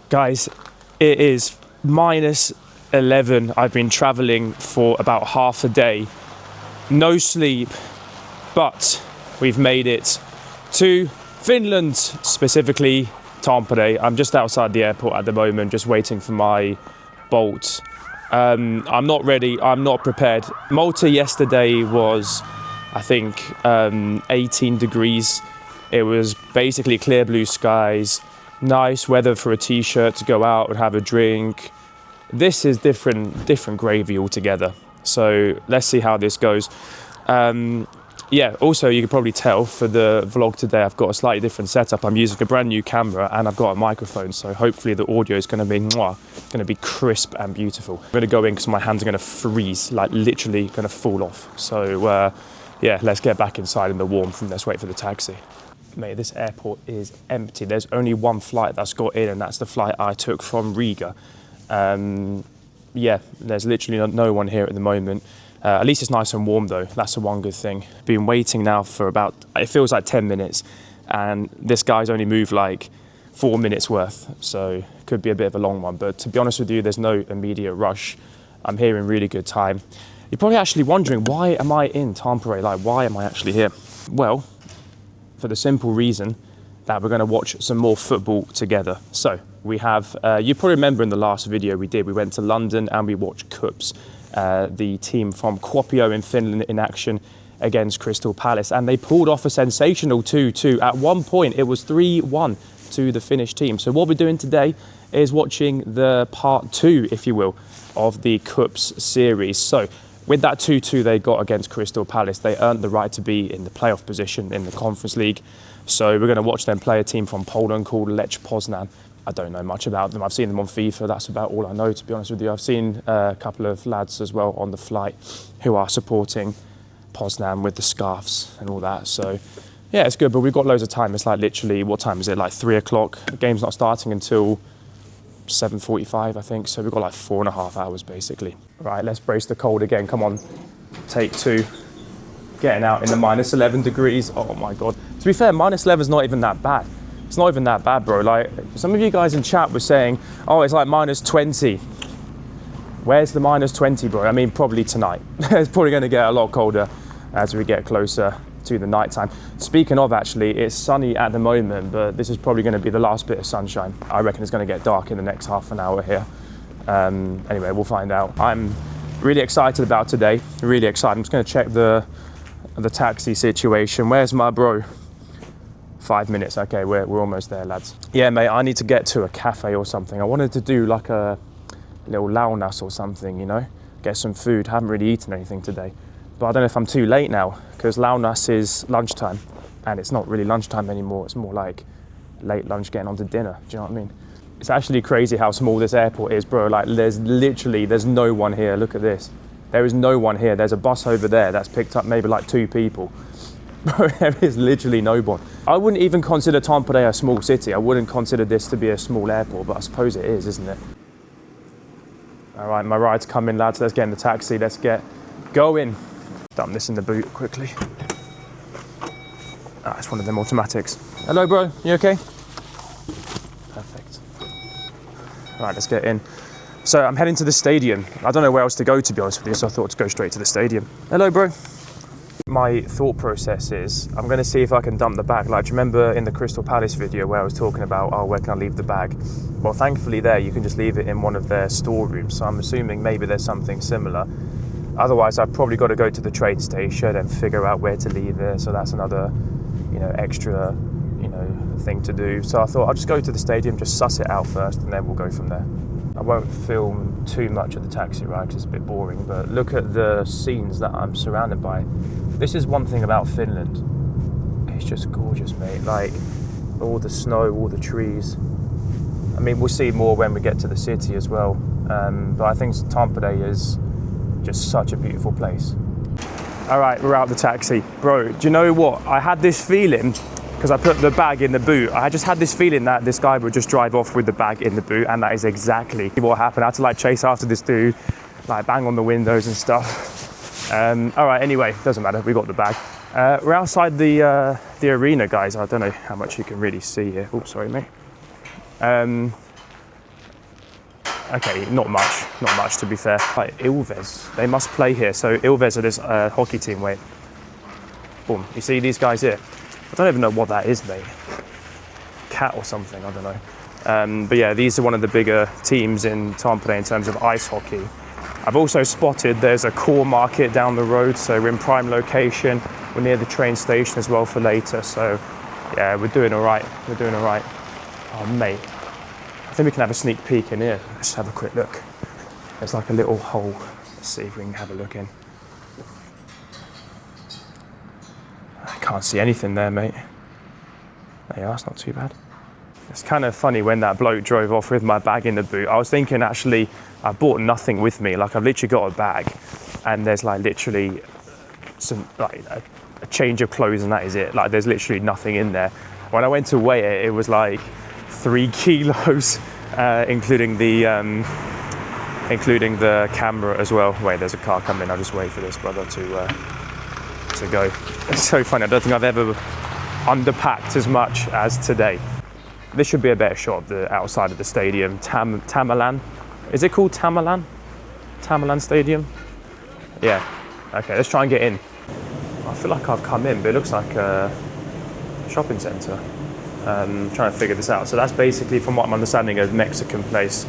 Guys, it is -11. I've been traveling for about half a day. No sleep, but we've made it to Finland, specifically Tampere. I'm just outside the airport at the moment, just waiting for my Bolt. I'm not ready, I'm not prepared. Malta yesterday was, I think, 18 degrees. It was basically clear blue skies, nice weather for a t-shirt to go out and have a drink. This is different gravy altogether. So let's see how this goes. Yeah, also you can probably tell for the vlog today I've got a slightly different setup. I'm using a brand new camera and I've got a microphone, so hopefully the audio is going to be crisp and beautiful. I'm going to go in because my hands are going to freeze, like literally going to fall off. So yeah, let's get back inside in the warmth and let's wait for the taxi. Mate, this airport is empty. There's only one flight that's got in, and that's the flight I took from Riga. Yeah, there's literally no one here at the moment. At least it's nice and warm though, that's the one good thing. Been waiting now for about, it feels like 10 minutes, and this guy's only moved like 4 minutes worth, so it could be a bit of a long one. But to be honest with you, there's no immediate rush. I'm here in really good time. You're probably actually wondering, why am I in Tampere? Like, why am I actually here? Well, for the simple reason that we're going to watch some more football together. So we have, you probably remember in the last video we went to London and we watched KuPS. The team from KuPS in Finland in action against Crystal Palace, and they pulled off a sensational 2-2. At one point it was 3-1 to the Finnish team. So what we're doing today is watching the part 2, if you will, of the KuPS series. So with that 2-2 they got against Crystal Palace, they earned the right to be in the playoff position in the Conference League. So we're going to watch them play a team from Poland called Lech Poznan. I don't know much about them. I've seen them on FIFA. That's about all I know, to be honest with you. I've seen a couple of lads as well on the flight who are supporting Poznan with the scarves and all that. So yeah, it's good, but we've got loads of time. It's like literally, what time is it? Like 3 o'clock. The game's not starting until 7:45, I think. So we've got like 4.5 hours basically. Right, let's brace the cold again. Come on, take 2. Getting out in the -11 degrees. Oh my God. To be fair, -11 is not even that bad. It's not even that bad, bro. Like, some of you guys in chat were saying, oh, it's like -20. Where's the -20, bro? I mean, probably tonight. It's probably going to get a lot colder as we get closer to the night time. Speaking of, actually, it's sunny at the moment, but this is probably going to be the last bit of sunshine. I reckon it's going to get dark in the next half an hour here. Anyway, we'll find out. I'm really excited about today. Really excited. I'm just going to check the taxi situation. Where's my bro? 5 minutes. Okay, we're almost there, lads. Yeah, mate, I need to get to a cafe or something. I wanted to do like a little launas or something, you know, get some food. Haven't really eaten anything today, but I don't know if I'm too late now, because launas is lunchtime, and it's not really lunchtime anymore. It's more like late lunch getting on to dinner. Do you know what I mean? It's actually crazy how small this airport is, bro. Like, there's no one here. Look at this. There is no one here. There's a bus over there that's picked up maybe like 2 people. Bro, there is literally no one. I wouldn't even consider Tampere a small city. I wouldn't consider this to be a small airport, but I suppose it is, isn't it? All right, my ride's coming, lads. Let's get in the taxi. Let's get going. Dump this in the boot quickly. Ah, it's one of them automatics. Hello, bro. You okay? Perfect. All right, let's get in. So I'm heading to the stadium. I don't know where else to go, to be honest with you, so I thought to go straight to the stadium. Hello, bro. My thought process is, I'm going to see if I can dump the bag. Like, do you remember in the Crystal Palace video where I was talking about, oh, where can I leave the bag? Well, thankfully there, you can just leave it in one of their storerooms. So I'm assuming maybe there's something similar. Otherwise, I've probably got to go to the train station and figure out where to leave it. So that's another, you know, extra, you know, thing to do. So I thought I'll just go to the stadium, just suss it out first, and then we'll go from there. I won't film too much of the taxi ride because it's a bit boring, but look at the scenes that I'm surrounded by. This is one thing about Finland. It's just gorgeous, mate. Like, all the snow, all the trees. I mean, we'll see more when we get to the city as well. But I think Tampere is just such a beautiful place. All right, we're out the taxi. Bro, do you know what? I had this feeling, because I put the bag in the boot, I just had this feeling that this guy would just drive off with the bag in the boot, and that is exactly what happened. I had to like chase after this dude, like bang on the windows and stuff. All right, anyway, doesn't matter, we got the bag. We're outside the arena, guys. I don't know how much you can really see here. Oh, sorry, mate. Okay, not much to be fair. Like Ilves, they must play here. So Ilves are this hockey team, wait. Boom, you see these guys here? I don't even know what that is, mate. Cat or something, I don't know. But yeah, these are one of the bigger teams in Tampere in terms of ice hockey. I've also spotted there's a core market down the road, so we're in prime location. We're near the train station as well for later, so yeah, we're doing all right. Oh, mate, I think we can have a sneak peek in here. Let's have a quick look. There's like a little hole. Let's see if we can have a look in. I can't see anything there, mate. There you are, it's not too bad. It's kind of funny when that bloke drove off with my bag in the boot. I was thinking, actually, I brought nothing with me. Like, I've literally got a bag, and there's like literally some like a change of clothes, and that is it. Like, there's literally nothing in there. When I went to weigh it, it was like 3 kilos, including the camera as well. Wait, there's a car coming. I'll just wait for this brother to go. It's so funny. I don't think I've ever underpacked as much as today. This should be a better shot of the outside of the stadium. Tammelan. Is it called Tammelan? Tammelan Stadium? Yeah. Okay, let's try and get in. I feel like I've come in, but it looks like a shopping centre. Trying to figure this out. So that's basically, from what I'm understanding, a Mexican place.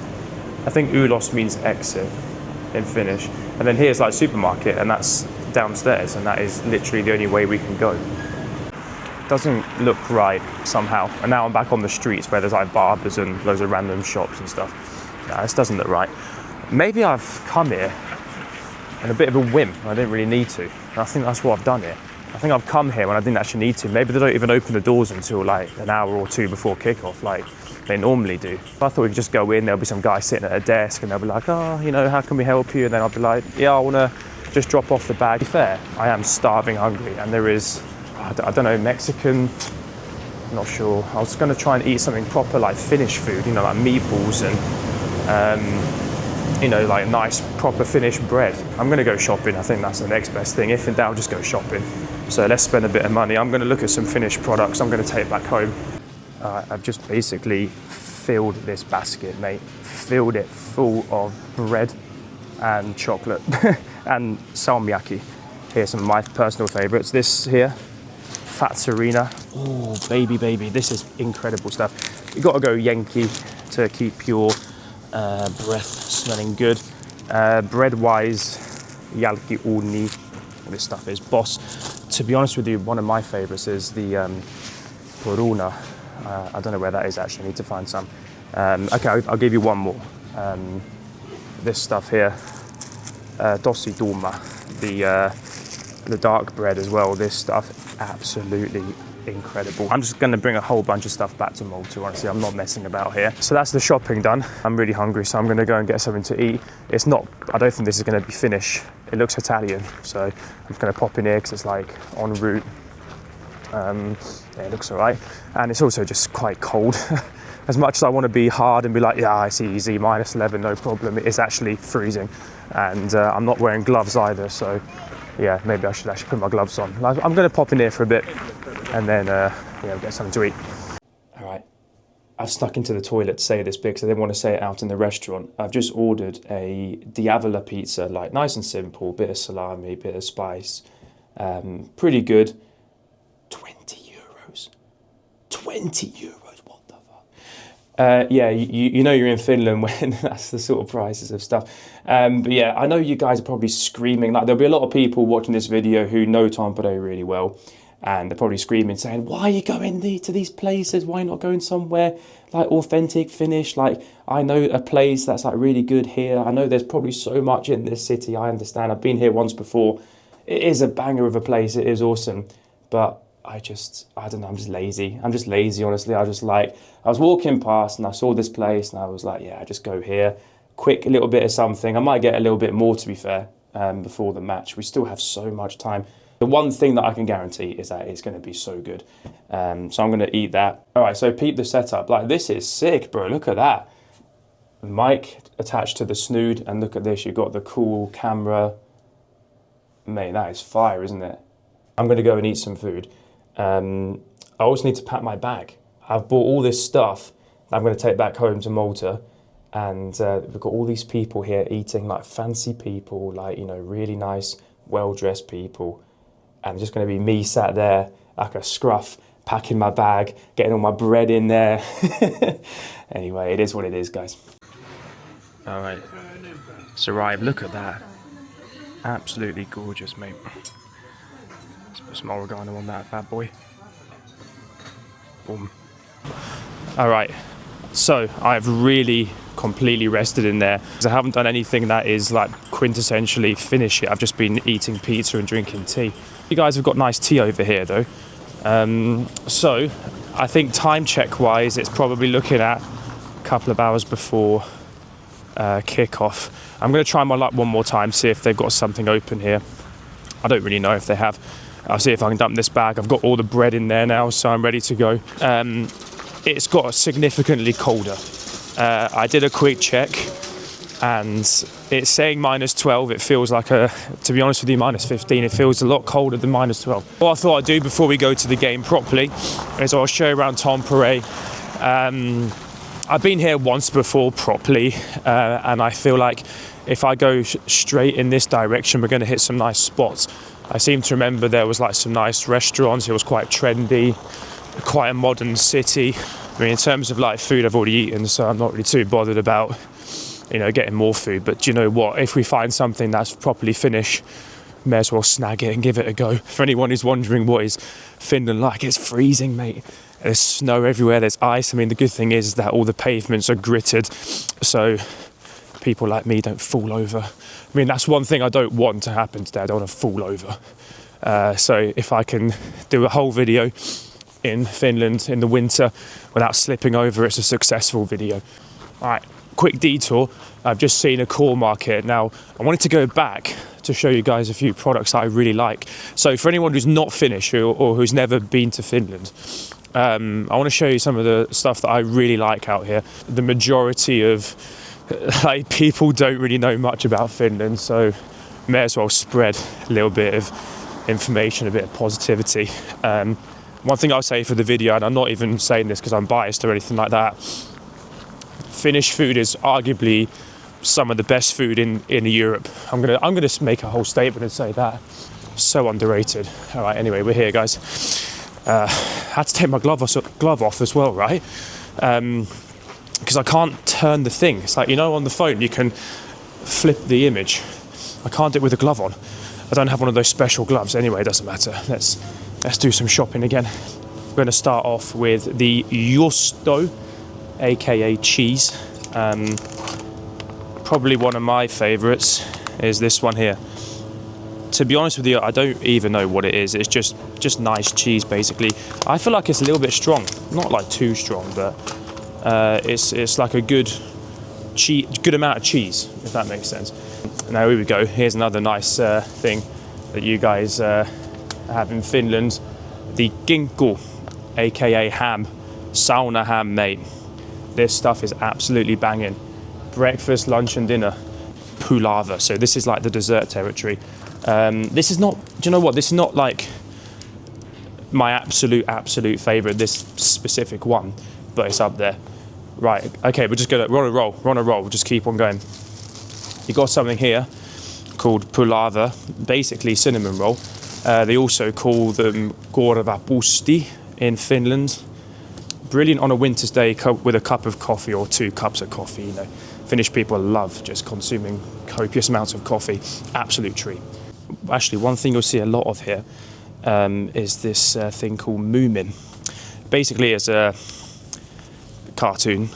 I think ulos means exit in Finnish. And then here's like supermarket, and that's downstairs, and that is literally the only way we can go. Doesn't look right somehow. And now I'm back on the streets where there's like barbers and loads of random shops and stuff. Nah, this doesn't look right. Maybe I've come here in a bit of a whim. I didn't really need to. And I think that's what I've done here. I think I've come here when I didn't actually need to. Maybe they don't even open the doors until like an hour or two before kickoff, like they normally do. I thought we could just go in, there'll be some guy sitting at a desk, and they'll be like, oh, you know, how can we help you? And then I'll be like, yeah, I want to just drop off the bag. To be fair, I am starving hungry, and there is, I don't know, Mexican, I'm not sure. I was going to try and eat something proper like Finnish food, you know, like meatballs and, you know, like nice proper Finnish bread. I'm going to go shopping. I think that's the next best thing. If in doubt, just go shopping. So let's spend a bit of money. I'm going to look at some Finnish products I'm going to take back home. I've just basically filled this basket, mate. Filled it full of bread and chocolate and salmiakki. Here's some of my personal favourites. This here, Fatsarina. Oh, baby, this is incredible stuff. You've got to go Yankee to keep your breath smelling good. Bread-wise, Jalki Uni. This stuff is boss. To be honest with you, one of my favourites is the Poruna. I don't know where that is actually. I need to find some. Okay, I'll give you one more. This stuff here, Tossi Tuuma, the dark bread as well. This stuff, absolutely incredible. I'm just going to bring a whole bunch of stuff back to Malta, honestly. I'm not messing about here. So that's the shopping done. I'm really hungry, so I'm going to go and get something to eat. It's not, I don't think this is going to be Finnish. It looks Italian, so I'm just going to pop in here because it's like en route. Yeah, it looks all right. And it's also just quite cold. As much as I want to be hard and be like, yeah, it's easy, -11, no problem, it is actually freezing. And I'm not wearing gloves either, so yeah, maybe I should actually put my gloves on. I'm going to pop in here for a bit and then yeah, get something to eat. All right, I've stuck into the toilet to say this bit because I didn't want to say it out in the restaurant. I've just ordered a Diavola pizza, like nice and simple, bit of salami, bit of spice, pretty good. 20 euros. 20 euros, what the fuck? Yeah, you know you're in Finland when that's the sort of prices of stuff. But yeah, I know you guys are probably screaming, like there'll be a lot of people watching this video who know Tampere really well, and they're probably screaming saying, why are you going to these places? Why not going somewhere like authentic Finnish? Like, I know a place that's like really good here. I know there's probably so much in this city. I understand. I've been here once before. It is a banger of a place. It is awesome. But I don't know, I'm just lazy. I'm just lazy, honestly. I was walking past and I saw this place and I was like, yeah, just go here. Quick little bit of something. I might get a little bit more, to be fair, before the match. We still have so much time. The one thing that I can guarantee is that it's going to be so good. So I'm going to eat that. All right, so peep the setup. Like, this is sick, bro. Look at that. Mic attached to the snood. And look at this. You've got the cool camera. Mate, that is fire, isn't it? I'm going to go and eat some food. I also need to pack my bag. I've bought all this stuff that I'm going to take back home to Malta. and we've got all these people here eating, like fancy people, like, you know, really nice, well-dressed people, and just going to be me sat there like a scruff, packing my bag, getting all my bread in there. Anyway, it is what it is, guys. All right, it's arrived. Look at that. Absolutely gorgeous, mate. Let's put some oregano on that bad boy. Boom. All right, so I've really completely rested in there because I haven't done anything that is like quintessentially Finnish yet. I've just been eating pizza and drinking tea. You guys have got nice tea over here though. So I think time check wise, it's probably looking at a couple of hours before kick-off. I'm going to try my luck one more time, see if they've got something open here. I don't really know if they have. I'll see if I can dump this bag. I've got all the bread in there now, so I'm ready to go. It's got significantly colder. I did a quick check and it's saying -12. It feels like to be honest with you, -15. It feels a lot colder than -12. What I thought I'd do before we go to the game properly is I'll show you around Tampere. I've been here once before properly, and I feel like if I go straight in this direction, we're going to hit some nice spots. I seem to remember there was like some nice restaurants. It was quite trendy, quite a modern city. I mean, in terms of like food, I've already eaten, so I'm not really too bothered about, you know, getting more food. But do you know what? If we find something that's properly Finnish, may as well snag it and give it a go. For anyone who's wondering what is Finland like, it's freezing, mate. There's snow everywhere, there's ice. I mean, the good thing is that all the pavements are gritted, so people like me don't fall over. I mean, that's one thing I don't want to happen today. I don't want to fall over. So if I can do a whole video in Finland in the winter without slipping over, it's a successful video. All right, quick detour. I've just seen a core market. Now, I wanted to go back to show you guys a few products that I really like. So for anyone who's not Finnish or who's never been to Finland, I want to show you some of the stuff that I really like out here. The majority of like people don't really know much about Finland, so may as well spread a little bit of information, a bit of positivity. One thing I'll say for the video, and I'm not even saying this because I'm biased or anything like that, Finnish food is arguably some of the best food in Europe. I'm gonna make a whole statement and say that. So underrated. All right, anyway, we're here, guys. Had to take my glove off as well, right? Because I can't turn the thing. It's like, you know, on the phone you can flip the image. I can't do it with a glove on. I don't have one of those special gloves. Anyway, it doesn't matter. Let's do some shopping again. We're going to start off with the juusto, aka cheese. Probably one of my favourites is this one here. To be honest with you, I don't even know what it is. It's just nice cheese, basically. I feel like it's a little bit strong. Not like too strong, but it's like a good amount of cheese, if that makes sense. Now here we go. Here's another nice thing that you guys have in Finland. The kinkku, aka ham. Sauna ham, mate. This stuff is absolutely banging. Breakfast, lunch and dinner. Pulava. So this is like the dessert territory. This is not, do you know what? This is not like my absolute favourite, this specific one, but it's up there. Right, okay, we're on a roll, we'll just keep on going. You got something here called pulava, basically cinnamon roll. They also call them korvapusti in Finland. Brilliant on a winter's day with a cup of coffee or 2 cups of coffee, you know. Finnish people love just consuming copious amounts of coffee, absolute treat. Actually, one thing you'll see a lot of here is this thing called Moomin. Basically, it's a cartoon,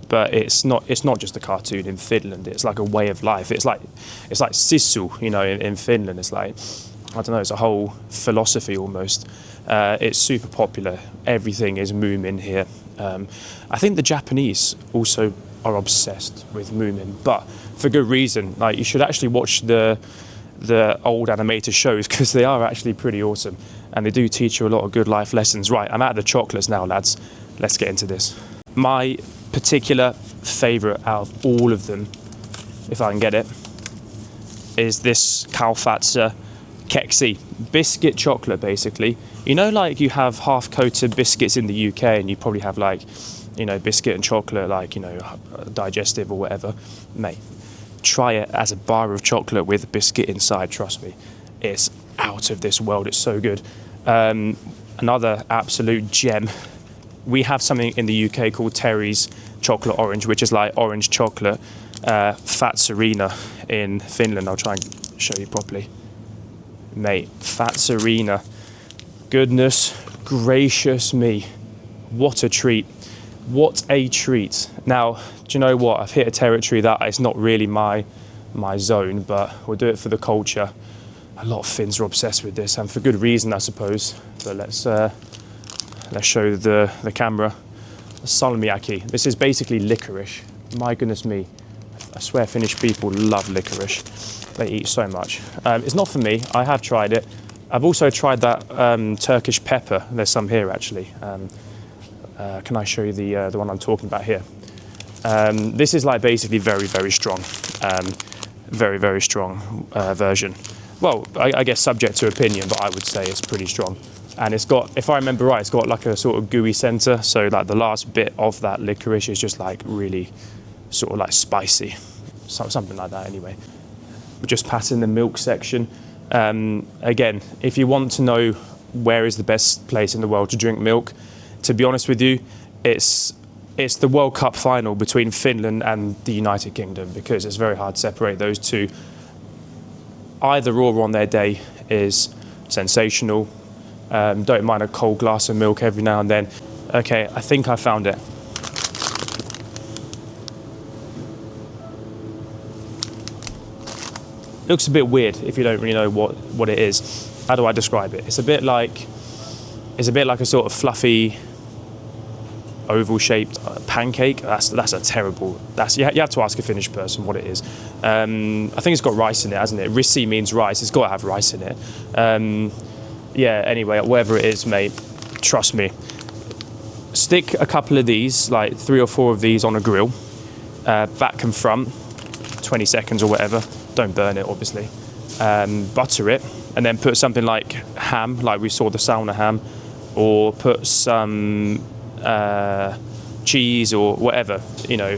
but it's not just a cartoon in Finland. It's like a way of life. It's like sissu, you know, in Finland. It's like, I don't know, it's a whole philosophy almost. It's super popular. Everything is Moomin here. I think the Japanese also are obsessed with Moomin, but for good reason. Like, you should actually watch the old animated shows because they are actually pretty awesome and they do teach you a lot of good life lessons. Right, I'm at the chocolates now, lads. Let's get into this. My particular favourite out of all of them, if I can get it, is this KuPS keksi. Biscuit chocolate, basically. You know, like you have half-coated biscuits in the UK and you probably have like you know, biscuit and chocolate, like, you know, digestive or whatever, mate, try it as a bar of chocolate with biscuit inside. Trust me, it's out of this world. It's so good. Another absolute gem. We have something in the UK called Terry's chocolate orange, which is like orange chocolate. Fatsarina in Finland. I'll try and show you properly, mate. Fatsarina. Goodness gracious me, what a treat. What a treat. Now, do you know what? I've hit a territory that is not really my zone, but we'll do it for the culture. A lot of Finns are obsessed with this, and for good reason, I suppose. But let's show the camera. Salmiakki. This is basically licorice. My goodness me. I swear Finnish people love licorice. They eat so much. It's not for me. I have tried it. I've also tried that Turkish pepper. There's some here actually. Can I show you the one I'm talking about here? This is like basically very, very strong. Very, very strong version. Well, I guess subject to opinion, but I would say it's pretty strong. And it's got, if I remember right, it's got like a sort of gooey centre. So like the last bit of that licorice is just like really sort of like spicy. Something like that anyway. We're just passing the milk section. Again, if you want to know where is the best place in the world to drink milk, to be honest with you, it's the World Cup final between Finland and the United Kingdom, because it's very hard to separate those two. Either or on their day is sensational. Don't mind a cold glass of milk every now and then. Okay, I think I found it. Looks a bit weird if you don't really know what it is. How do I describe it? It's a bit like a sort of fluffy, oval-shaped pancake. That's a terrible. You have to ask a Finnish person what it is. I think it's got rice in it, hasn't it? Rissi means rice. It's got to have rice in it. Yeah. Anyway, whatever it is, mate. Trust me. Stick a couple of these, like 3 or 4 of these, on a grill, back and front, 20 seconds or whatever. Don't burn it, obviously. Butter it, and then put something like ham, like we saw the sauna ham, or put some cheese or whatever, you know,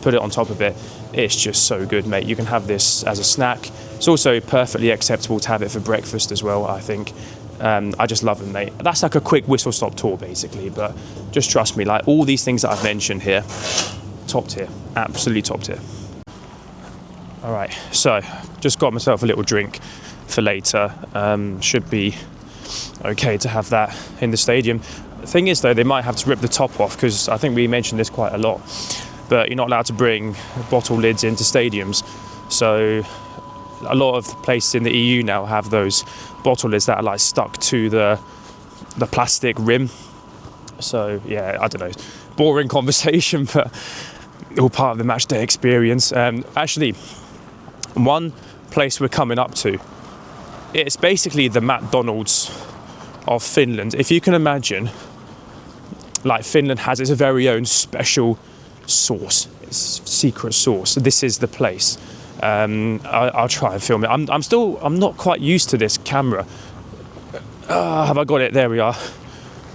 put it on top of it. It's just so good, mate. You can have this as a snack. It's also perfectly acceptable to have it for breakfast as well, I think. I just love them, mate. That's like a quick whistle-stop tour, basically, but just trust me, like all these things that I've mentioned here, top tier, absolutely top tier. All right, so just got myself a little drink for later. Should be okay to have that in the stadium. The thing is, though, they might have to rip the top off, because I think we mentioned this quite a lot, but you're not allowed to bring bottle lids into stadiums. So a lot of places in the EU now have those bottle lids that are like stuck to the plastic rim. So yeah, I don't know, boring conversation, but all part of the match day experience. Actually, one place we're coming up to, it's basically the McDonald's of Finland. If you can imagine, like Finland has its very own special sauce, its secret sauce. This is the place. I'll try and film it. I'm not quite used to this camera. Have I got it? There we are.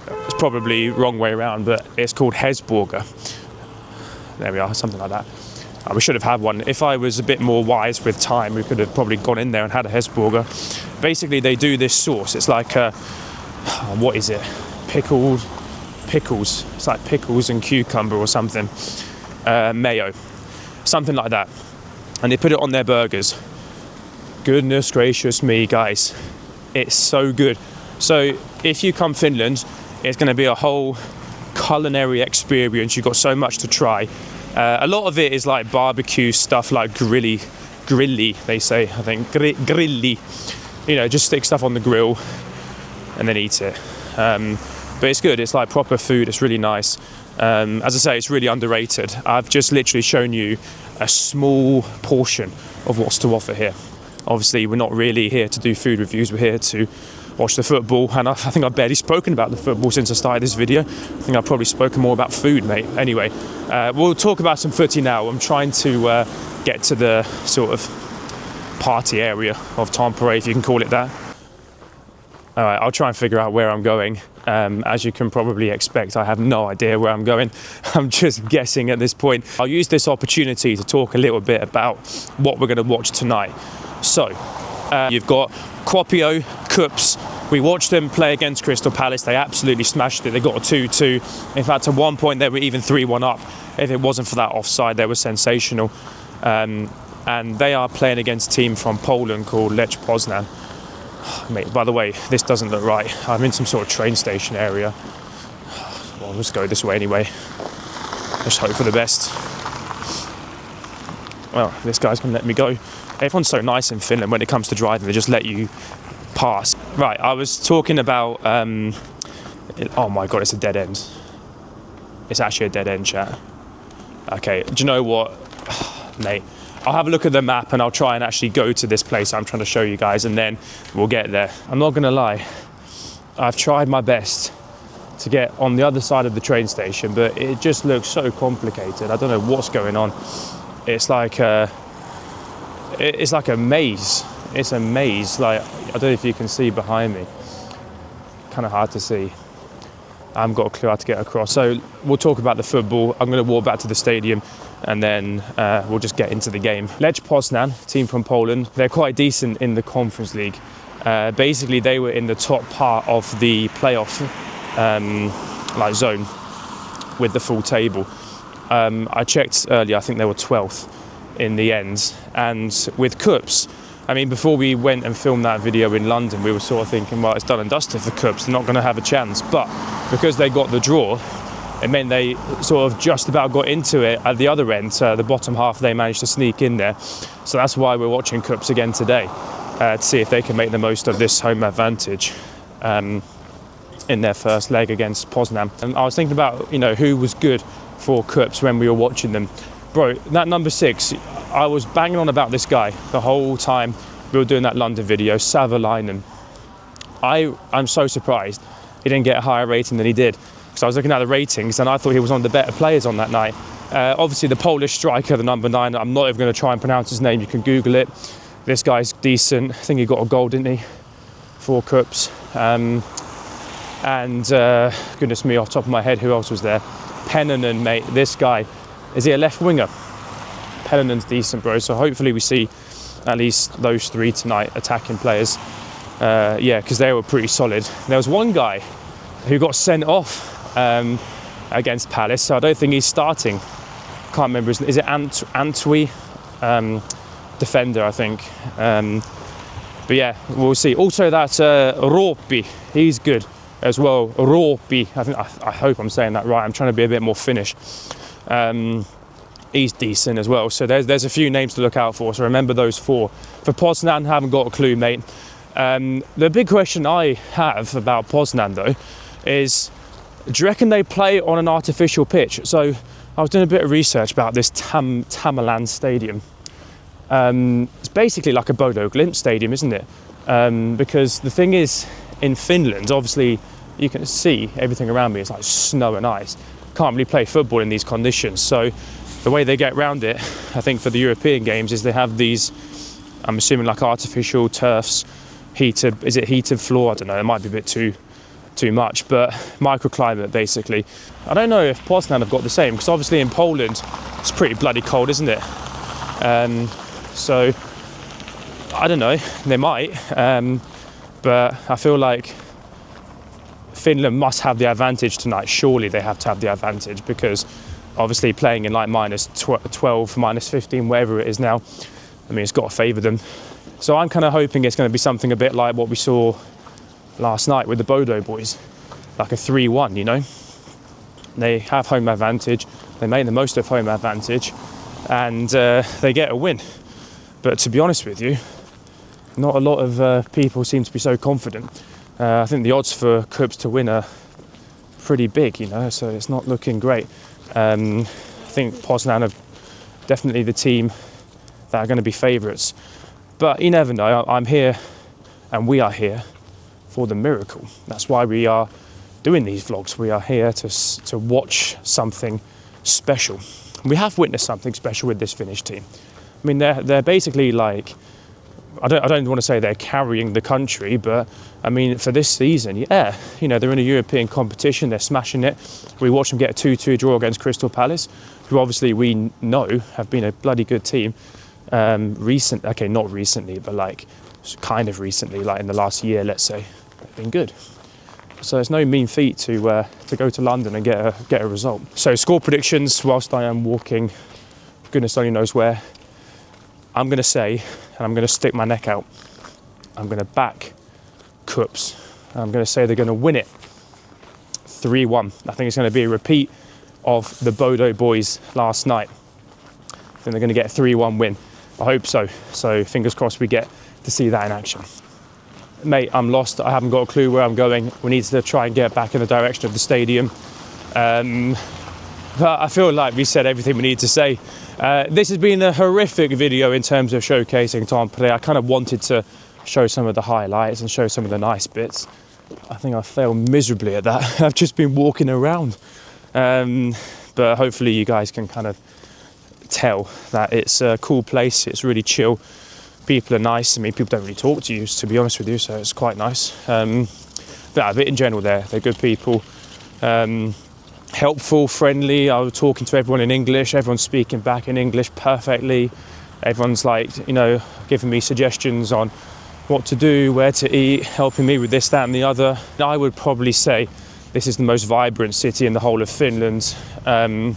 It's probably wrong way around, but it's called Hesburger. There we are, something like that. We should have had one. If I was a bit more wise with time, we could have probably gone in there and had a Hesburger. Basically, they do this sauce. It's like what is it? Pickles. It's like pickles and cucumber or something. Mayo, something like that. And they put it on their burgers. Goodness gracious me, guys. It's so good. So if you come Finland, it's going to be a whole culinary experience. You've got so much to try. A lot of it is like barbecue stuff, like grilly, they say, I think, grilly. You know, just stick stuff on the grill and then eat it. But it's good. It's like proper food. It's really nice. As I say, it's really underrated. I've just literally shown you a small portion of what's to offer here. Obviously, we're not really here to do food reviews. We're here to watch the football, and I think I've barely spoken about the football since I started this video. I think I've probably spoken more about food, mate. Anyway, we'll talk about some footy now. I'm trying to get to the sort of party area of Tampere, if you can call it that. All right, I'll try and figure out where I'm going. As you can probably expect, I have no idea where I'm going. I'm just guessing at this point. I'll use this opportunity to talk a little bit about what we're going to watch tonight. So, you've got KuPS. We watched them play against Crystal Palace. They absolutely smashed it. They got a 2-2. In fact, at one point, they were even 3-1 up. If it wasn't for that offside, they were sensational. And they are playing against a team from Poland called Lech Poznan. Mate, by the way, this doesn't look right. I'm in some sort of train station area. Well, let's go this way anyway. Let's hope for the best. Well, this guy's gonna let me go. Everyone's so nice in Finland when it comes to driving. They just let you pass. Right, I was talking about... oh my God, it's a dead end. It's actually a dead end, chat. Okay, do you know what? Mate, I'll have a look at the map and I'll try and actually go to this place I'm trying to show you guys, and then we'll get there. I'm not gonna lie, I've tried my best to get on the other side of the train station, but it just looks so complicated. I don't know what's going on. It's like a maze. It's a maze. Like, I don't know if you can see behind me. Kind of hard to see. I haven't got a clue how to get across. So we'll talk about the football. I'm going to walk back to the stadium and then we'll just get into the game. Lech Poznan, team from Poland, they're quite decent in the Conference League. Basically, they were in the top part of the playoff zone with the full table. I checked earlier, I think they were 12th in the end. And with KuPS, I mean, before we went and filmed that video in London, we were sort of thinking, well, it's done and dusted for KuPS. They're not going to have a chance. But because they got the draw, it meant they sort of just about got into it at the other end. The bottom half, they managed to sneak in there. So that's why we're watching KuPS again today, to see if they can make the most of this home advantage in their first leg against Poznan. And I was thinking about, you know, who was good for KuPS when we were watching them. Bro, that number 6, I was banging on about this guy the whole time we were doing that London video, Savalainen. I'm so surprised he didn't get a higher rating than he did, because I was looking at the ratings and I thought he was one of the better players on that night. Obviously the Polish striker, the number 9, I'm not even going to try and pronounce his name, you can Google it. This guy's decent. I think he got a goal, didn't he, for KuPS. Goodness me, off the top of my head, who else was there? Pennanen, mate, this guy. Is he a left winger? Pennanen's decent, bro. So hopefully we see at least those 3 tonight, attacking players. Yeah, because they were pretty solid. There was one guy who got sent off against Palace, so I don't think he's starting. Can't remember his name. Is it Antwi? Defender, I think. But yeah, we'll see. Also, that's Roopi. He's good as well. Roopi. I hope I'm saying that right. I'm trying to be a bit more Finnish. He's decent as well. So there's a few names to look out for. So remember those 4. For Poznan, haven't got a clue, mate. The big question I have about Poznan, though, is do you reckon they play on an artificial pitch? So I was doing a bit of research about this Tammelan Stadium. It's basically like a Bodo Glimt stadium, isn't it? Because the thing is, in Finland, obviously, you can see everything around me. It's like snow and ice. Can't really play football in these conditions. So the way they get around it, I think for the European games, is they have these, I'm assuming like artificial turfs, heated floor? I don't know, it might be a bit too much, but microclimate basically. I don't know if Poznan have got the same, because obviously in Poland, it's pretty bloody cold, isn't it? So, I don't know, they might, but I feel like Finland must have the advantage tonight. Surely they have to have the advantage, because obviously playing in like minus 12, minus 15, wherever it is now, I mean, it's got to favour them. So I'm kind of hoping it's going to be something a bit like what we saw last night with the Bodo boys, like a 3-1, you know? They have home advantage, they make the most of home advantage, and they get a win. But to be honest with you, not a lot of people seem to be so confident. I think the odds for KuPS to win are pretty big, you know, so it's not looking great. I think Poznan are definitely the team that are going to be favourites. But you never know, I'm here and we are here for the miracle. That's why we are doing these vlogs. We are here to watch something special. We have witnessed something special with this Finnish team. I mean, they're basically like I don't want to say they're carrying the country, but I mean, for this season, yeah, you know, they're in a European competition, they're smashing it. We watched them get a 2-2 draw against Crystal Palace, who obviously we know have been a bloody good team. Okay, not recently, but like kind of recently, like in the last year, let's say, they've been good. So it's no mean feat to go to London and get a result. So score predictions whilst I am walking, goodness only knows where. I'm going to say, and I'm going to stick my neck out, I'm going to back KuPS. I'm going to say they're going to win it 3-1. I think it's going to be a repeat of the Bodo boys last night. I think they're going to get a 3-1 win. I hope so. So fingers crossed we get to see that in action. Mate, I'm lost. I haven't got a clue where I'm going. We need to try and get back in the direction of the stadium. But I feel like we said everything we need to say. This has been a horrific video in terms of showcasing Tampere. I kind of wanted to show some of the highlights and show some of the nice bits. I think I failed miserably at that. I've just been walking around. But hopefully you guys can kind of tell that it's a cool place. It's really chill. People are nice. I mean, people don't really talk to you, to be honest with you, so it's quite nice. But in general, they're good people. Helpful, friendly. I was talking to everyone in English. Everyone's speaking back in English perfectly. Everyone's like, you know, giving me suggestions on what to do, where to eat, helping me with this, that and the other. I would probably say this is the most vibrant city in the whole of Finland, in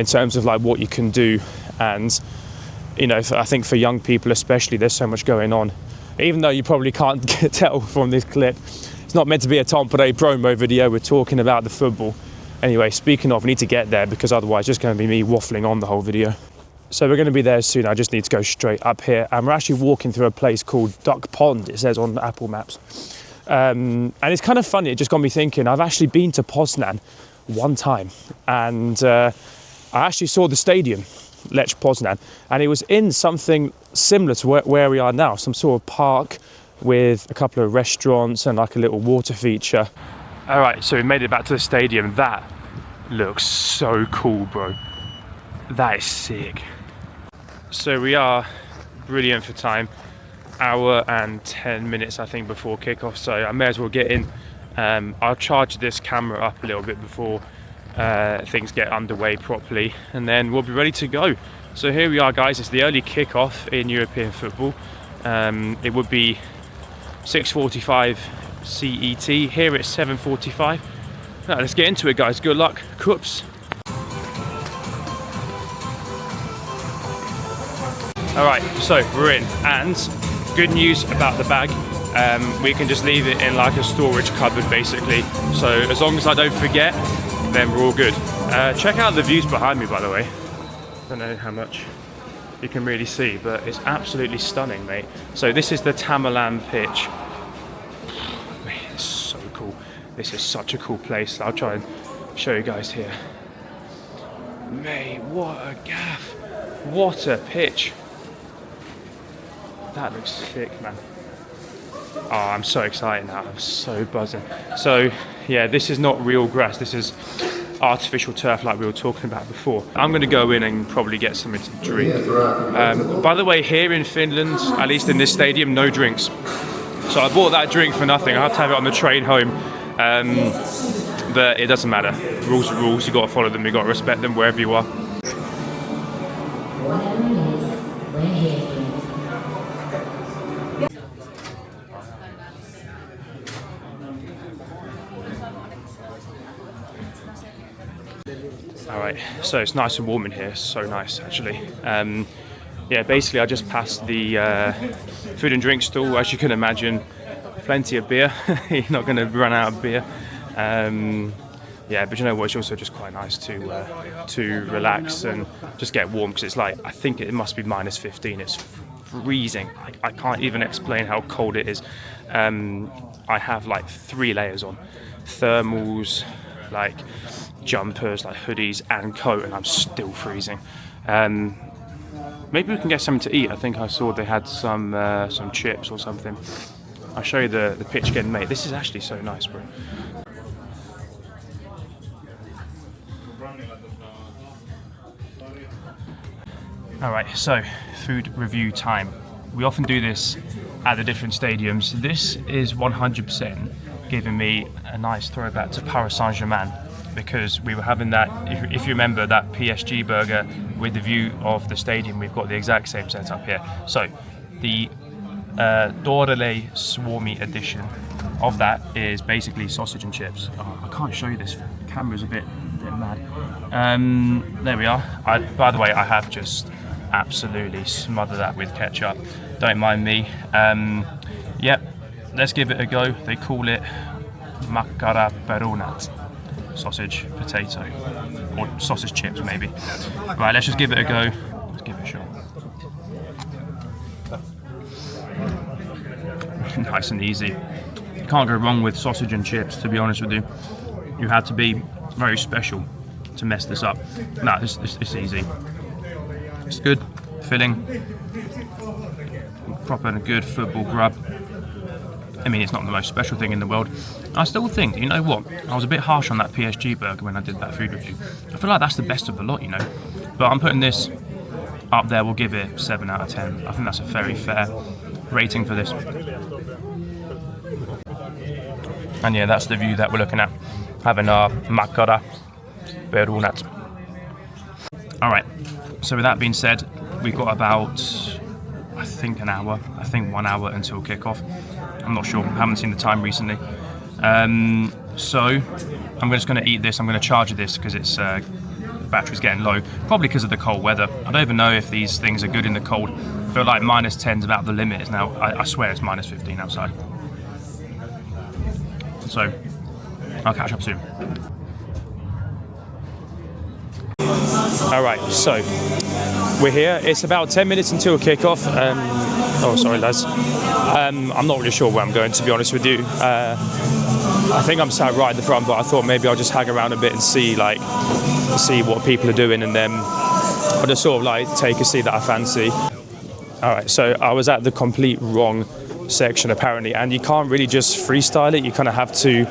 terms of like what you can do. And, you know, I think for young people especially, there's so much going on. Even though you probably can't tell from this clip, it's not meant to be a Tampere promo video. We're talking about the football. Anyway, speaking of, we need to get there because otherwise it's just going to be me waffling on the whole video. So we're going to be there soon. I just need to go straight up here. And we're actually walking through a place called Duck Pond, it says on Apple Maps. And it's kind of funny, it just got me thinking, I've actually been to Poznan one time. And I actually saw the stadium, Lech Poznan. And it was in something similar to where we are now, some sort of park with a couple of restaurants and like a little water feature. All right, so we made it back to the stadium. That looks so cool, bro. That is sick. So we are brilliant for time. Hour and 10 minutes, I think, before kickoff. So I may as well get in. I'll charge this camera up a little bit before things get underway properly, and then we'll be ready to go. So here we are, guys. It's the early kickoff in European football. It would be 6:45 CET. Here it's 7:45. Now, let's get into it, guys. Good luck. KuPS. All right, so we're in, and good news about the bag. We can just leave it in like a storage cupboard, basically. So as long as I don't forget, then we're all good. Check out the views behind me, by the way. I don't know how much you can really see, but it's absolutely stunning, mate. So this is the Tammelan pitch. It's so cool. This is such a cool place. I'll try and show you guys here. Mate, what a gaff. What a pitch. That looks sick, man. Oh, I'm so excited now. I'm so buzzing. So, yeah, this is not real grass. This is artificial turf like we were talking about before. I'm going to go in and probably get something to drink. By the way, here in Finland, at least in this stadium, no drinks. So I bought that drink for nothing. I have to have it on the train home. But it doesn't matter. Rules are rules. You've got to follow them. You've got to respect them wherever you are. Whatever it is, we're here for you. All right, so it's nice and warm in here. So nice, actually. Yeah, basically I just passed the food and drink stall. As you can imagine, plenty of beer. You're not going to run out of beer. Yeah, but you know what? It's also just quite nice to relax and just get warm, because it's like, I think it must be -15. It's freezing. I can't even explain how cold it is. I have like 3 layers on, thermals, like jumpers, like hoodies and coat, and I'm still freezing. Maybe we can get something to eat. I think I saw they had some chips or something. I'll show you the pitch again, mate. This is actually so nice, bro. All right, so food review time. we often do this at the different stadiums. This is 100% giving me a nice throwback to Paris Saint-Germain, because we were having that, if you remember, that PSG burger with the view of the stadium. We've got the exact same setup here. So the Dorele Swarmy edition of that is basically sausage and chips. Oh, I can't show you this, the camera's a bit mad. There we are. By the way, I have just absolutely smothered that with ketchup. Don't mind me. Yep, let's give it a go. They call it Makara Perunat. Sausage, potato, or sausage chips maybe. Right, let's just give it a go. Let's give it a shot. Nice and easy. You can't go wrong with sausage and chips, to be honest with you. You have to be very special to mess this up. No, it's easy. It's good, filling, proper and good football grub. I mean, it's not the most special thing in the world. I still think, you know what, I was a bit harsh on that PSG burger when I did that food review. I feel like that's the best of the lot, you know. But I'm putting this up there, we'll give it 7 out of 10. I think that's a very fair rating for this. And yeah, that's the view that we're looking at, having our Makara Perunat. Alright, so with that being said, we've got about, I think 1 hour until kickoff. I'm not sure, I haven't seen the time recently. So I'm just going to eat this. I'm going to charge this because its battery's getting low, probably because of the cold weather. I don't even know if these things are good in the cold. I feel like -10 is about the limit now. I swear it's -15 outside. So I'll catch up soon. Alright, so we're here. It's about 10 minutes until kickoff. Oh, sorry, lads. I'm not really sure where I'm going, to be honest with you. I think I'm sat right at the front, but I thought maybe I'll just hang around a bit and see what people are doing, and then I'll just sort of like take a seat that I fancy. All right, so I was at the complete wrong section apparently, and you can't really just freestyle it. You kind of have to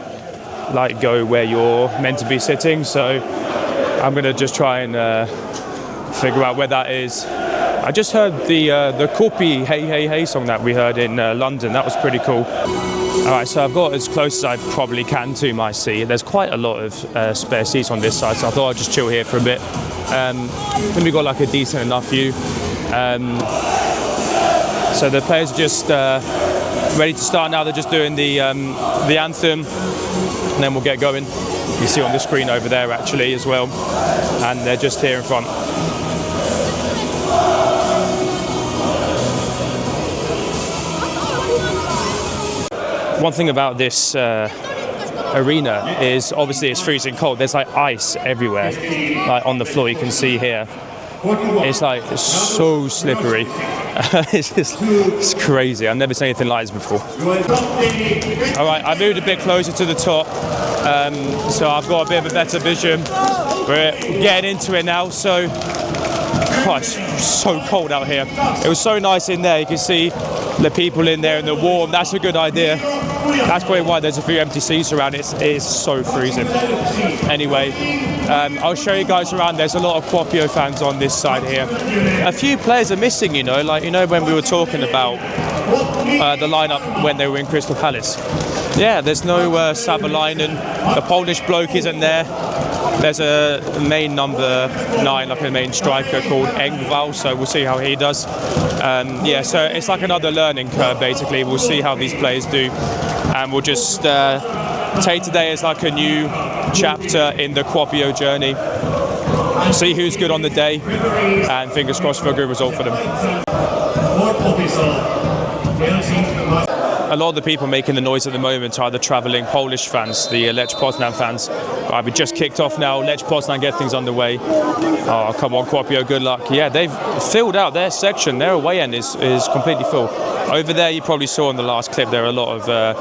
like go where you're meant to be sitting. So I'm gonna just try and figure out where that is. I just heard the KuPS Hey Hey Hey song that we heard in London. That was pretty cool. All right, so I've got as close as I probably can to my seat. There's quite a lot of spare seats on this side, so I thought I'd just chill here for a bit. Then we got like a decent enough view. So the players are just ready to start now. They're just doing the anthem, and then we'll get going. You see on the screen over there actually as well, and they're just here in front. One thing about this arena is obviously it's freezing cold. There's like ice everywhere, like on the floor. You can see here. It's like so slippery. It's crazy. I've never seen anything like this before. All right, I moved a bit closer to the top, so I've got a bit of a better vision. We're getting into it now, so God, it's so cold out here. It was so nice in there. You can see the people in there and the warm. That's a good idea. That's probably why there's a few empty seats around. It is so freezing. Anyway, I'll show you guys around. There's a lot of KuPS fans on this side here. A few players are missing, you know, like, you know, when we were talking about the lineup when they were in Crystal Palace. Yeah, there's no Savalainen. The Polish bloke isn't there. There's a main number 9, like a main striker called Engvall, so we'll see how he does. Yeah, so it's like another learning curve, basically. We'll see how these players do, and we'll just take today as like a new chapter in the KuPS journey. See who's good on the day, and fingers crossed for a good result for them. A lot of the people making the noise at the moment are the travelling Polish fans, the Lech Poznan fans. Right, we just kicked off now. Lech Poznan get things underway. Oh, come on, KuPS, good luck. Yeah, they've filled out their section. Their away end is completely full. Over there, you probably saw in the last clip, there are a lot of the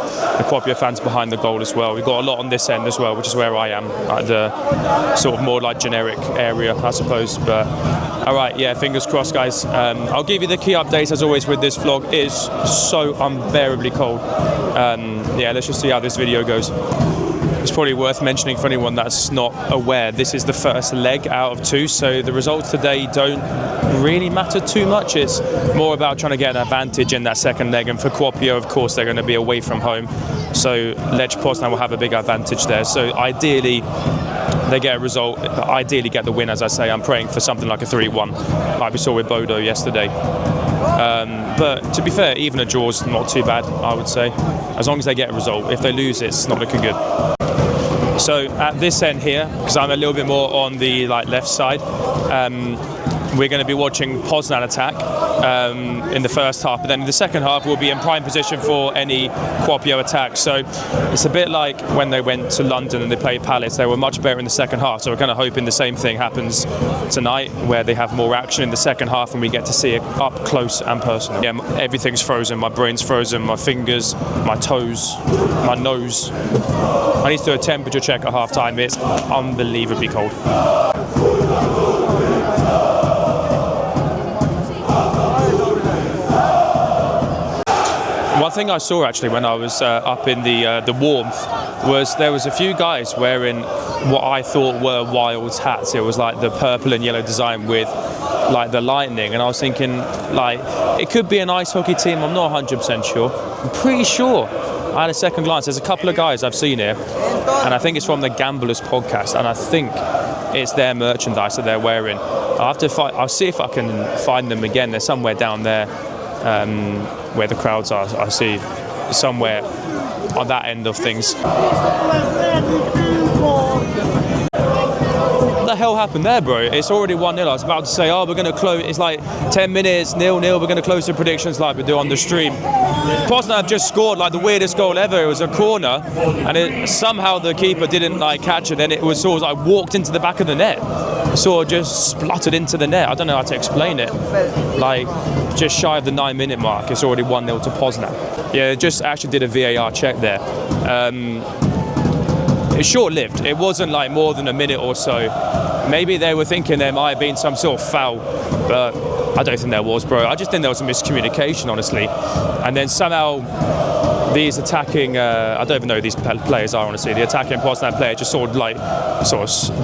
KuPS fans behind the goal as well. We've got a lot on this end as well, which is where I am, at the sort of more like generic area, I suppose. But all right, yeah, fingers crossed, guys. I'll give you the key updates as always with this vlog. It is so unbearably cold. Yeah, let's just see how this video goes. It's probably worth mentioning for anyone that's not aware, this is the first leg out of 2, so the results today don't really matter too much. It's more about trying to get an advantage in that second leg, and for KuPS, of course, they're going to be away from home, so Lech Poznan will have a big advantage there. So ideally, they get a result, ideally get the win, as I say. I'm praying for something like a 3-1, like we saw with Bodo yesterday. But to be fair, even a draw's not too bad, I would say, as long as they get a result. If they lose, it's not looking good. So at this end here, because I'm a little bit more on the left side, we're going to be watching Poznan attack in the first half, but then in the second half we'll be in prime position for any KuPS attack. So it's a bit like when they went to London and they played Palace. They were much better in the second half, so we're kind of hoping the same thing happens tonight, where they have more action in the second half and we get to see it up close and personal. Yeah, everything's frozen. My brain's frozen, my fingers, my toes, my nose. I need to do a temperature check at half time. It's unbelievably cold. One thing I saw actually when I was up in the warmth was there was a few guys wearing what I thought were Wilds hats. It was like the purple and yellow design with like the lightning, and I was thinking like it could be an ice hockey team. I'm not 100% sure. I'm pretty sure. I had a second glance. There's a couple of guys I've seen here, and I think it's from the Gamblers podcast, and I think it's their merchandise that they're wearing. I'll see if I can find them again. They're somewhere down there. Where the crowds are, I see somewhere on that end of things. What the hell happened there, bro? It's already 1-0. I was about to say, we're going to close. It's like 10 minutes, 0-0. We're going to close the predictions like we do on the stream. Poznan have just scored like the weirdest goal ever. It was a corner, and somehow the keeper didn't catch it. Then it was sort of walked into the back of the net. Sort of just spluttered into the net. I don't know how to explain it. Just shy of the 9-minute mark, it's already 1-0 to Poznan. Yeah, just actually did a VAR check there. It's short-lived. It wasn't more than a minute or so. Maybe they were thinking there might have been some sort of foul, but I don't think there was, bro. I just think there was a miscommunication, honestly. And then somehow these attacking, I don't even know who these players are, honestly. The attacking Poznan player just sort of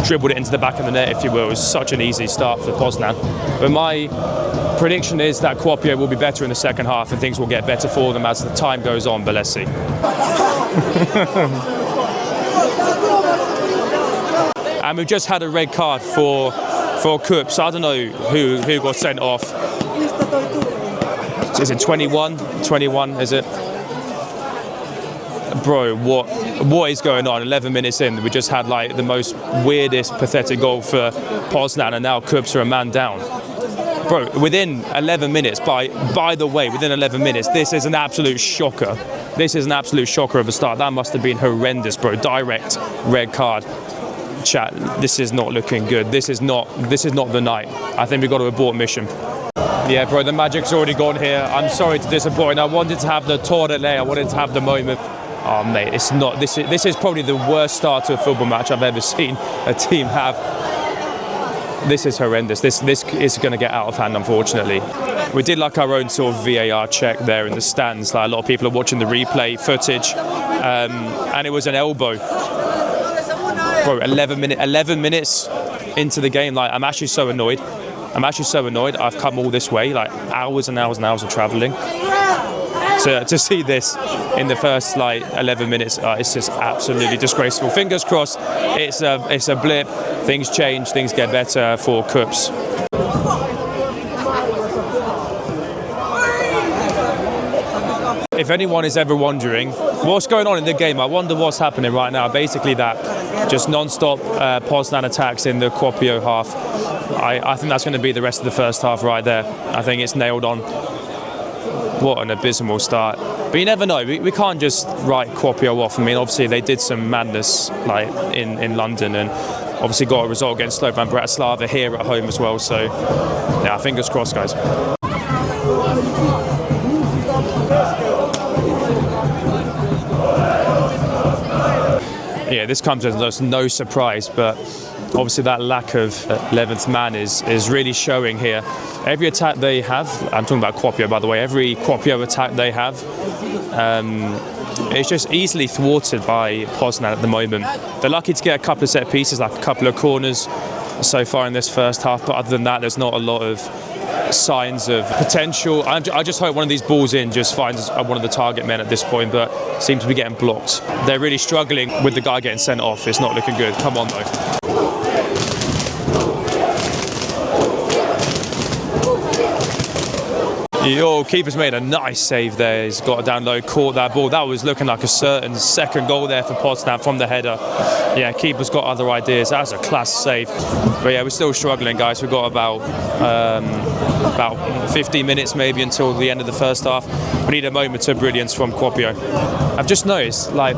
dribbled it into the back of the net, if you will. It was such an easy start for Poznan. But my prediction is that KuPS will be better in the second half and things will get better for them as the time goes on, but let's see. And we've just had a red card for KuPS. I don't know who got sent off. Is it 21? 21, is it? Bro, what is going on? 11 minutes in, we just had the most weirdest, pathetic goal for Poznan, and now KuPS are a man down. Bro, within 11 minutes, by the way, within 11 minutes, this is an absolute shocker. This is an absolute shocker of a start. That must have been horrendous, bro. Direct red card. Chat, this is not looking good. This is not the night. I think we've got to abort mission. Yeah, bro, the magic's already gone here. I'm sorry to disappoint. I wanted to have the tournée. I wanted to have the moment. Oh, mate, it's not. This is probably the worst start to a football match I've ever seen a team have. This is horrendous. This is going to get out of hand, unfortunately. We did our own sort of VAR check there in the stands. A lot of people are watching the replay footage, and it was an elbow. Bro, 11 minutes into the game. I'm actually so annoyed. I've come all this way, hours and hours and hours of travelling. To see this in the first 11 minutes, it's just absolutely disgraceful. Fingers crossed, it's a blip. Things change, things get better for KuPS. If anyone is ever wondering what's going on in the game, I wonder what's happening right now. Basically that just non-stop Poznan attacks in the KuPS half. I think that's going to be the rest of the first half right there. I think it's nailed on. What an abysmal start. But you never know. We can't just write KuPS off. I mean, obviously they did some madness in London, and obviously got a result against Slovan Bratislava here at home as well. So yeah, fingers crossed, guys. Yeah, this comes as no surprise, but obviously that lack of 11th man is really showing here. Every attack they have, I'm talking about KuPS by the way, every KuPS attack they have, it's just easily thwarted by Poznan at the moment. They're lucky to get a couple of set pieces, like a couple of corners so far in this first half, but other than that, there's not a lot of signs of potential. I just hope one of these balls in just finds one of the target men at this point, but seem to be getting blocked. They're really struggling with the guy getting sent off. It's not looking good. Come on, though. Yo, keeper's made a nice save there. He's got it down low, caught that ball. That was looking like a certain second goal there for Poznan from the header. Yeah, keeper's got other ideas. That's a class save. But yeah, we're still struggling, guys. We've got about 15 minutes maybe until the end of the first half. We need a moment of brilliance from KuPS. I've just noticed, like,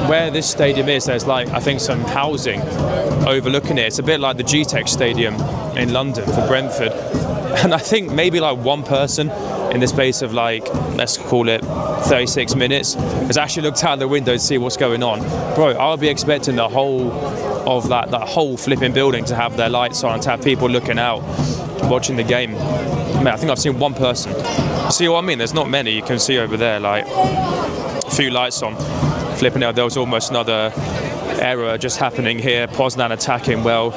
where this stadium is, there's like, I think, some housing overlooking it. It's a bit like the GTEC Stadium in London for Brentford. And I think maybe like one person in the space of like, let's call it 36 minutes, has actually looked out the window to see what's going on. Bro, I'll be expecting the whole of that whole flipping building to have their lights on, to have people looking out, watching the game. Man, I think I've seen one person. See what I mean? There's not many. You can see over there, like, a few lights on. Flipping out, there was almost another error just happening here. Poznan attacking well.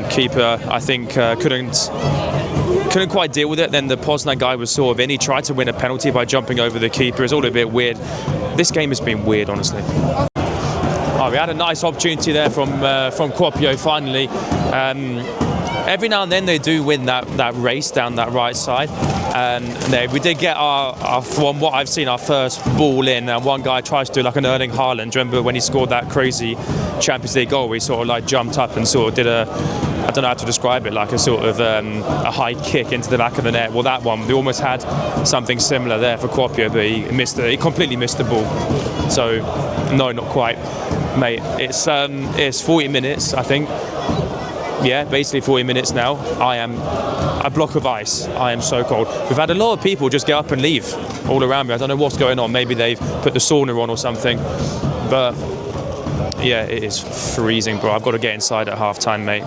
Keeper, I think, couldn't quite deal with it. Then the Poznan guy was sort of in. He tried to win a penalty by jumping over the keeper. It's all a bit weird. This game has been weird, honestly. Oh, we had a nice opportunity there from KuPS finally. Every now and then they do win that race down that right side. We did get our, from what I've seen, our first ball in, and one guy tries to do like an Erling Haaland. Do you remember when he scored that crazy Champions League goal where he sort of like jumped up and sort of did a, I don't know how to describe it, like a sort of a high kick into the back of the net. Well, that one, they almost had something similar there for KuPS, but he completely missed the ball. So, no, not quite, mate. It's 40 minutes, I think. Yeah, basically 40 minutes now. I am a block of ice. I am so cold. We've had a lot of people just get up and leave all around me. I don't know what's going on. Maybe they've put the sauna on or something. But yeah, it is freezing, bro. I've got to get inside at half time, mate.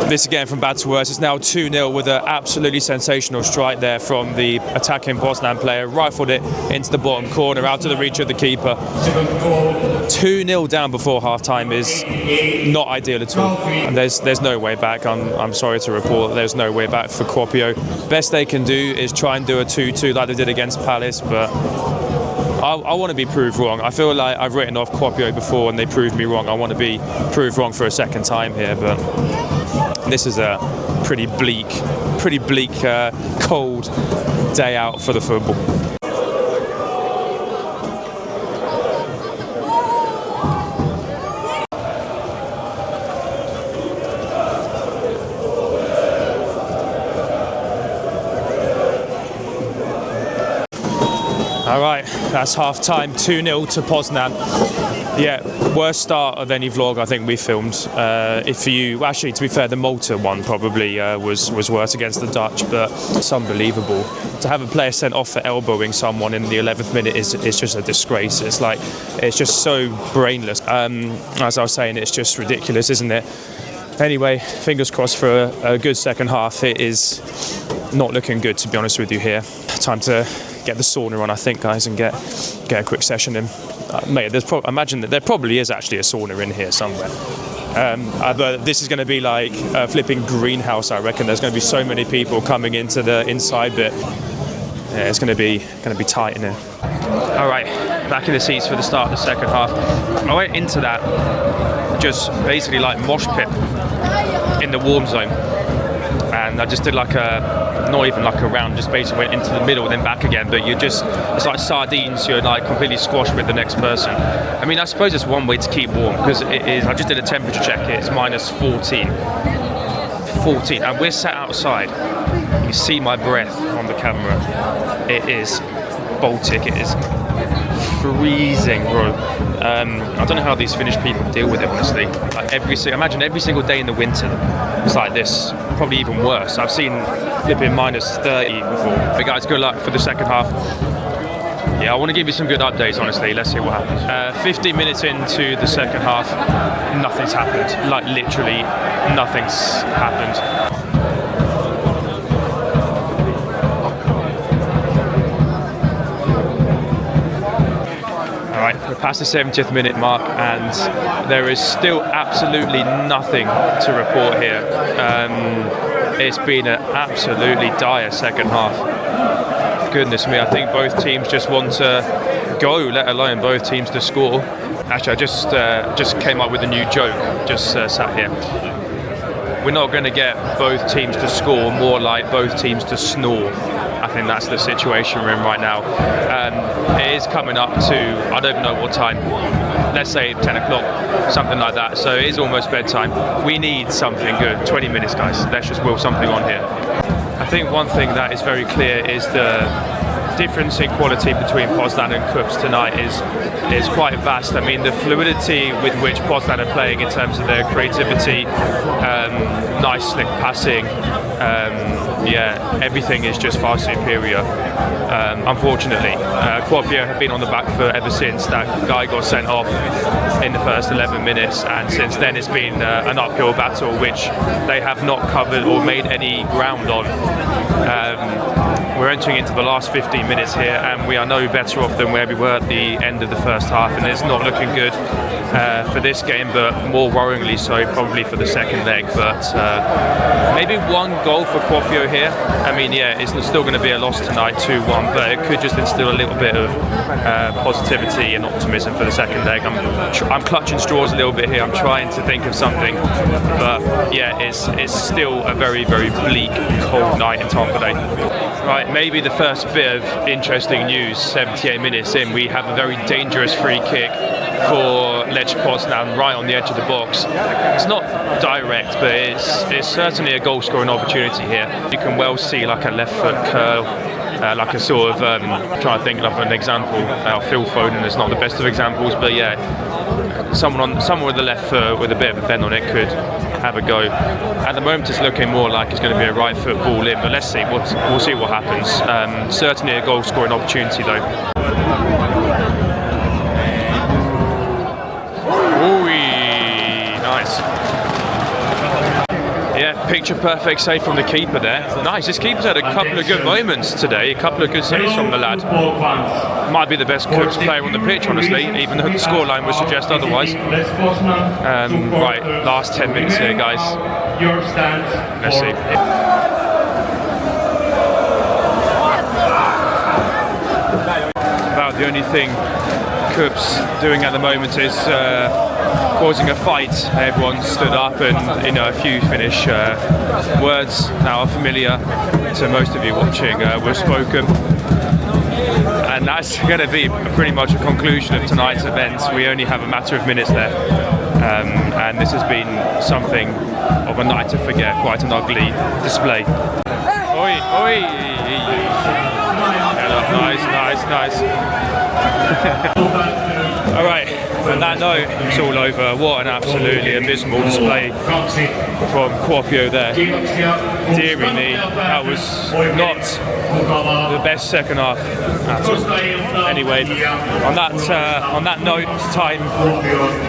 This again from bad to worse. It's now 2-0 with an absolutely sensational strike there from the attacking Poznan player. Rifled it into the bottom corner, out of the reach of the keeper. 2-0 down before half-time is not ideal at all. And there's no way back. I'm sorry to report there's no way back for KuPS. Best they can do is try and do a 2-2 like they did against Palace, but I want to be proved wrong. I feel like I've written off KuPS before and they proved me wrong. I want to be proved wrong for a second time here, but this is a pretty bleak, cold day out for the football. All right, that's half time, 2-0 to Poznan. Yeah, worst start of any vlog I think we filmed. Actually, to be fair, the Malta one probably was worse against the Dutch, but it's unbelievable. To have a player sent off for elbowing someone in the 11th minute is just a disgrace. It's just so brainless. As I was saying, it's just ridiculous, isn't it? Anyway, fingers crossed for a good second half. It is not looking good, to be honest with you here. Time to get the sauna on, I think, guys, and get a quick session in. Mate, I imagine that there probably is actually a sauna in here somewhere. But this is going to be like a flipping greenhouse, I reckon. There's going to be so many people coming into the inside bit. Yeah, it's going to be tight in here. All right, back in the seats for the start of the second half. I went into that just basically like mosh pit in the warm zone. And I just did like not even like a round, just basically went into the middle then back again, but it's like sardines, you're like completely squashed with the next person. I mean, I suppose it's one way to keep warm, because it is, I just did a temperature check, it's minus 14, and we're sat outside. You see my breath on the camera. It is Baltic, it is freezing, bro. I don't know how these Finnish people deal with it, honestly. Like imagine every single day in the winter, it's like this, probably even worse. I've seen flipping minus 30 before. But guys, good luck for the second half. Yeah, I want to give you some good updates, honestly. Let's see what happens. 15 minutes into the second half, nothing's happened. Like literally, nothing's happened. past the 70th minute mark, and there is still absolutely nothing to report here. It's been an absolutely dire second half. Goodness me, I think both teams just want to go, let alone both teams to score. Actually, I just came up with a new joke, just sat here. We're not going to get both teams to score, more like both teams to snore. I think that's the situation we're in right now. It is coming up to, I don't know what time, let's say 10 o'clock, something like that. So it is almost bedtime. We need something good. 20 minutes, guys. Let's just will something on here. I think one thing that is very clear is the difference in quality between Poznan and KuPS tonight is quite vast. I mean, the fluidity with which Poznan are playing in terms of their creativity, nice slick passing, everything is just far superior. Unfortunately, KuPS have been on the back foot ever since that guy got sent off in the first 11 minutes, and since then it's been an uphill battle which they have not covered or made any ground on. We're entering into the last 15 minutes here, and we are no better off than where we were at the end of the first half, and it's not looking good for this game, but more worryingly so probably for the second leg. But maybe one goal for KuPS here. I mean, yeah, it's still going to be a loss tonight, 2-1, but it could just instill a little bit of positivity and optimism for the second leg. I'm clutching straws a little bit here. I'm trying to think of something, but yeah, it's still a very, very bleak, cold night in Tampere. Right, maybe the first bit of interesting news. 78 minutes in, we have a very dangerous free kick for Lech Poznan right on the edge of the box. It's not direct, but it's certainly a goal scoring opportunity here. You can well see like a left foot curl, like a sort of trying to think of an example. Phil Foden is not the best of examples, but yeah, someone with the left foot with a bit of a bend on it could have a go. At the moment it's looking more like it's going to be a right foot ball in, but let's see, we'll see what happens. Certainly a goal scoring opportunity though. Ooh, nice. Yeah, picture perfect save from the keeper there. Nice, this keeper's had a couple of good moments today, a couple of good saves from the lad. Might be the best KuPS player on the pitch, honestly, even though the scoreline would suggest otherwise. Right, last 10 minutes here, guys. Let's see. About the only thing KuPS doing at the moment is causing a fight. Everyone stood up, and a few Finnish words now are familiar to most of you watching were spoken, and that's going to be pretty much a conclusion of tonight's event. We only have a matter of minutes left, and this has been something of a night to forget. Quite an ugly display. Oi, oi! Nice. All right, on that note, it's all over. What an absolutely abysmal display from KuPS there. Deary me, that was not the best second half at all. Anyway, on that note, it's time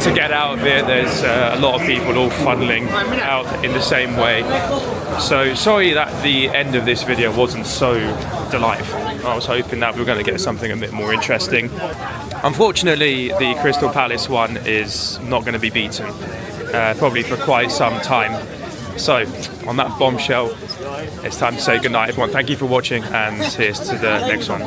to get out of here. There's a lot of people all funneling out in the same way. So sorry that the end of this video wasn't so delightful. I was hoping that we were going to get something a bit more interesting. Unfortunately, the Crystal Palace one is not going to be beaten, probably for quite some time. So, on that bombshell, it's time to say goodnight, everyone. Thank you for watching, and here's to the next one.